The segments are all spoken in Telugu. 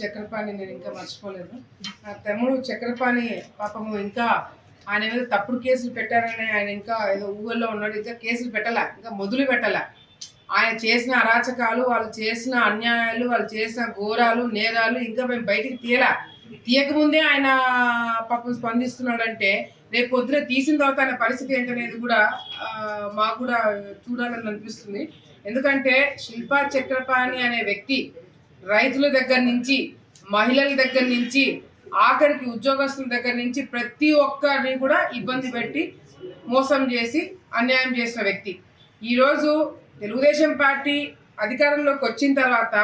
చక్రపాణి నేను ఇంకా మర్చిపోలేదు. నా తమ్ముడు చక్రపాణి పాపము ఇంకా ఆయన మీద తప్పుడు కేసులు పెట్టారని ఆయన ఇంకా ఏదో ఊళ్ళో ఉన్నాడు. ఇంకా కేసులు పెట్టలే, ఇంకా మొదలు పెట్టలే. ఆయన చేసిన అరాచకాలు, వాళ్ళు చేసిన అన్యాయాలు, వాళ్ళు చేసిన ఘోరాలు, నేరాలు ఇంకా మేము బయటికి తీయకముందే ఆయన పాపం స్పందిస్తున్నాడంటే రేపు పొద్దున తీసిన తర్వాత ఆయన పరిస్థితి ఏంటనేది కూడా మాకు కూడా చూడాలని అనిపిస్తుంది. ఎందుకంటే శిల్పా చక్రపాణి అనే వ్యక్తి రైతుల దగ్గర నుంచి, మహిళల దగ్గర నుంచి, ఆఖరికి ఉద్యోగస్తుల దగ్గర నుంచి ప్రతి ఒక్కరిని కూడా ఇబ్బంది పెట్టి మోసం చేసి అన్యాయం చేసిన వ్యక్తి. ఈరోజు తెలుగుదేశం పార్టీ అధికారంలోకి వచ్చిన తర్వాత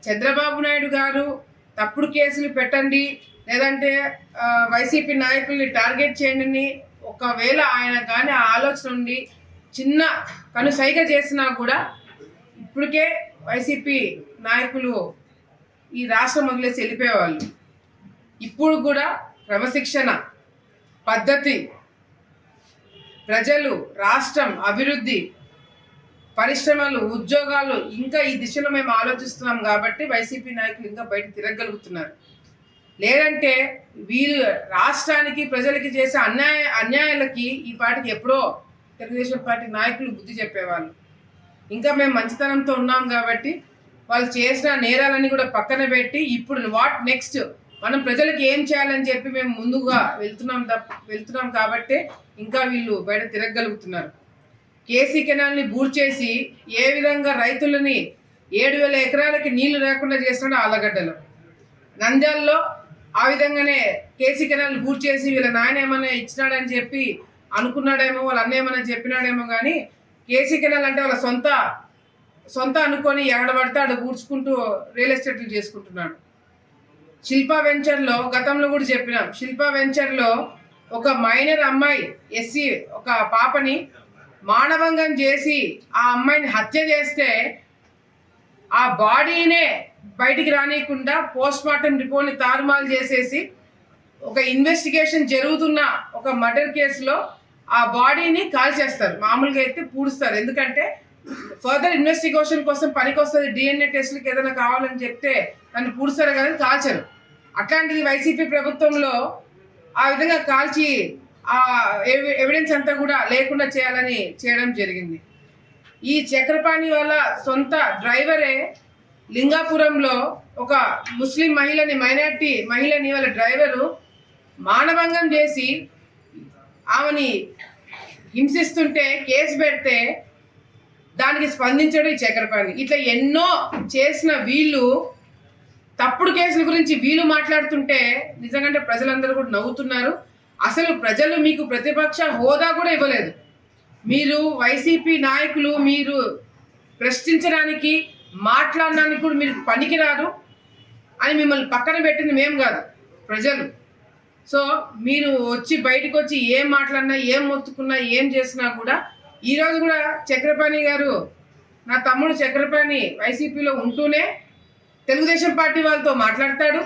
చంద్రబాబు నాయుడు గారు తప్పుడు కేసులు పెట్టండి, లేదంటే వైసీపీ నాయకుల్ని టార్గెట్ చేయండి, ఒకవేళ ఆయన కానీ ఆ ఆలోచన ఉండి చిన్న కనుసైగ చేసినా కూడా ఇప్పటికే వైసీపీ నాయకులు ఈ రాష్ట్రం వదిలేసి వెళ్ళిపోయేవాళ్ళు. ఇప్పుడు కూడా క్రమశిక్షణ, పద్ధతి, ప్రజలు, రాష్ట్రం అభివృద్ధి, పరిశ్రమలు, ఉద్యోగాలు ఇంకా ఈ దిశలో మేము ఆలోచిస్తున్నాం కాబట్టి వైసీపీ నాయకులు ఇంకా బయట తిరగలుగుతున్నారు. లేదంటే వీళ్ళు రాష్ట్రానికి, ప్రజలకి చేసే అన్యాయాలకి ఈ పార్టీకి ఎప్పుడో తెలుగుదేశం పార్టీ నాయకులు బుద్ధి చెప్పేవాళ్ళు. ఇంకా మేము మంచితనంతో ఉన్నాం కాబట్టి వాళ్ళు చేసిన నేరాలన్నీ కూడా పక్కన పెట్టి ఇప్పుడు వాట్ నెక్స్ట్, మనం ప్రజలకు ఏం చేయాలని చెప్పి మేము ముందుగా వెళ్తున్నాం కాబట్టి ఇంకా వీళ్ళు బయట తిరగలుగుతున్నారు. కేసీ కెనాల్ని బూర్చేసి ఏ విధంగా రైతులని 7,000 ఎకరాలకి నీళ్లు లేకుండా చేస్తున్నాడు ఆలగడ్డలో, నంద్యాలలో ఆ విధంగానే కేసీ కెనాల్ని బూర్చేసి వీళ్ళ నాయన ఏమైనా ఇచ్చినాడని చెప్పి అనుకున్నాడేమో, వాళ్ళ అన్న ఏమైనా చెప్పినాడేమో, కానీ కేసీ కెనాల్ అంటే వాళ్ళ సొంత అనుకొని ఎగడబడితే ఆడ బూడ్చుకుంటూ రియల్ ఎస్టేట్లు చేసుకుంటున్నాడు. శిల్పా వెంచర్లో గతంలో కూడా చెప్పినాం, శిల్పా వెంచర్లో ఒక మైనర్ అమ్మాయి ఎస్సీ ఒక పాపని మానభంగం చేసి ఆ అమ్మాయిని హత్య చేస్తే ఆ బాడీనే బయటికి రానియకుండా పోస్ట్ మార్టం రిపోర్ట్ని తారుమారు చేసేసి ఒక ఇన్వెస్టిగేషన్ జరుగుతున్న ఒక మర్డర్ కేసులో ఆ బాడీని కాల్చేస్తారు. మామూలుగా అయితే పూడుస్తారు, ఎందుకంటే ఫర్దర్ ఇన్వెస్టిగేషన్ కోసం పనికొస్తుంది, DNA టెస్ట్లకి ఏదైనా కావాలని చెప్తే దాన్ని పూడుస్తారు కానీ కాల్చరు. అట్లాంటిది వైసీపీ ప్రభుత్వంలో ఆ విధంగా కాల్చి ఆ ఎవిడెన్స్ అంతా కూడా లేకుండా చేయడం జరిగింది. ఈ చక్రపాణి వాళ్ళ సొంత డ్రైవరే లింగాపురంలో ఒక ముస్లిం మైనార్టీ మహిళని వాళ్ళ డ్రైవరు మానభంగం చేసి ఆమెని హింసిస్తుంటే కేసు పెడితే దానికి స్పందించడం ఈ చక్రపాణి. ఇట్లా ఎన్నో చేసిన వీళ్ళు తప్పుడు కేసుల గురించి వీళ్ళు మాట్లాడుతుంటే నిజంగా ప్రజలందరూ కూడా నవ్వుతున్నారు. అసలు ప్రజలు మీకు ప్రతిపక్ష హోదా కూడా ఇవ్వలేదు. మీరు వైసీపీ నాయకులు మీరు ప్రశ్నించడానికి, మాట్లాడడానికి కూడా మీరు పనికిరారు అని మిమ్మల్ని పక్కన పెట్టింది మేము కాదు, ప్రజలు. సో మీరు బయటకు వచ్చి ఏం మాట్లాడినా, ఏం మొత్తుకున్నా, ఏం చేసినా కూడా ఈరోజు కూడా చక్రపాణి గారు, నా తమ్ముడు చక్రపాణి వైసీపీలో ఉంటూనే తెలుగుదేశం పార్టీ వాళ్ళతో మాట్లాడతాడు,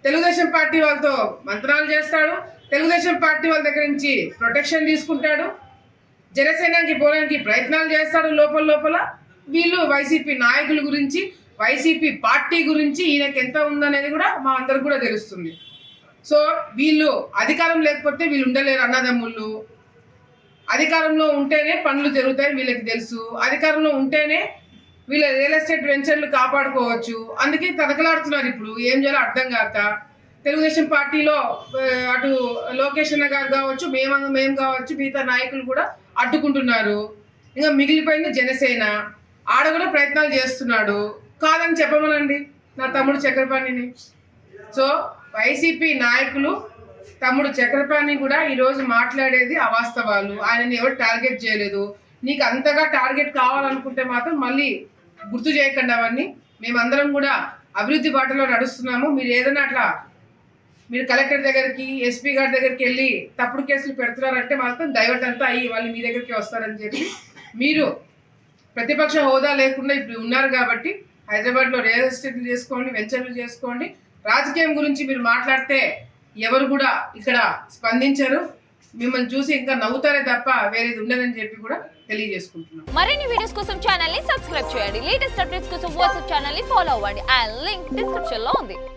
తెలుగుదేశం పార్టీ వాళ్ళతో మంత్రాలు చేస్తాడు, తెలుగుదేశం పార్టీ వాళ్ళ దగ్గర నుంచి ప్రొటెక్షన్ తీసుకుంటాడు, జనసేనకి పోవడానికి ప్రయత్నాలు చేస్తాడు లోపల. వీళ్ళు వైసీపీ నాయకుల గురించి, వైసీపీ పార్టీ గురించి ఈయనకి ఎంత ఉందనేది కూడా మా అందరికి కూడా తెలుస్తుంది. సో వీళ్ళు అధికారం లేకపోతే వీళ్ళు ఉండలేరు అన్నదమ్ముళ్ళు. అధికారంలో ఉంటేనే పనులు జరుగుతాయి వీళ్ళకి తెలుసు, అధికారంలో ఉంటేనే వీళ్ళ రియల్ ఎస్టేట్ వెంచర్లు కాపాడుకోవచ్చు. అందుకే తనకలాడుతున్నారు ఇప్పుడు, ఏం చేయాలో అర్థం కాక. తెలుగుదేశం పార్టీలో అటు లోకేష్ అన్న గారు కావచ్చు, మేము కావచ్చు, మిగతా నాయకులు కూడా అడ్డుకుంటున్నారు. ఇంకా మిగిలిపోయింది జనసేన, ఆడ కూడా ప్రయత్నాలు చేస్తున్నాడు. కాదని చెప్పమనండి నా తమ్ముడు చక్రపాణిని. సో వైసీపీ నాయకులు తమ్ముడు చక్రపాణి కూడా ఈరోజు మాట్లాడేది అవాస్తవాలు. ఆయనని ఎవరు టార్గెట్ చేయలేదు. నీకు అంతగా టార్గెట్ కావాలనుకుంటే మాత్రం మళ్ళీ గుర్తు చేయకండి అవన్నీ. మేమందరం కూడా అభివృద్ధి బాటలో నడుస్తున్నాము. మీరు ఏదైనా అట్లా మీరు కలెక్టర్ దగ్గరికి, ఎస్పీ గారి దగ్గరికి వెళ్ళి తప్పుడు కేసులు పెడుతున్నారంటే మాత్రం డైవర్ట్ అంతా అయ్యి వాళ్ళు మీ దగ్గరికి వస్తారని చెప్పి, మీరు ప్రతిపక్ష హోదా లేకుండా ఇప్పుడు ఉన్నారు కాబట్టి హైదరాబాద్లో రియల్ ఎస్టేట్లు చేసుకోండి, వెంచర్లు చేసుకోండి. రాజకీయం గురించి మీరు మాట్లాడితే ఎవరు కూడా ఇక్కడ స్పందించరు, మిమ్మల్ని చూసి ఇంకా నవ్వుతారే తప్ప వేరేది ఉండదని చెప్పి కూడా తెలియజేసుకుంటున్నాం. మరిన్ని వీడియోస్ కోసం ఛానల్ ని సబ్స్క్రైబ్ చేయండి. లేటెస్ట్ అప్డేట్స్ కోసం వాట్సాప్ ఛానల్ ని ఫాలో అవ్వండి. ఆ లింక్ డిస్క్రిప్షన్ లో ఉంది.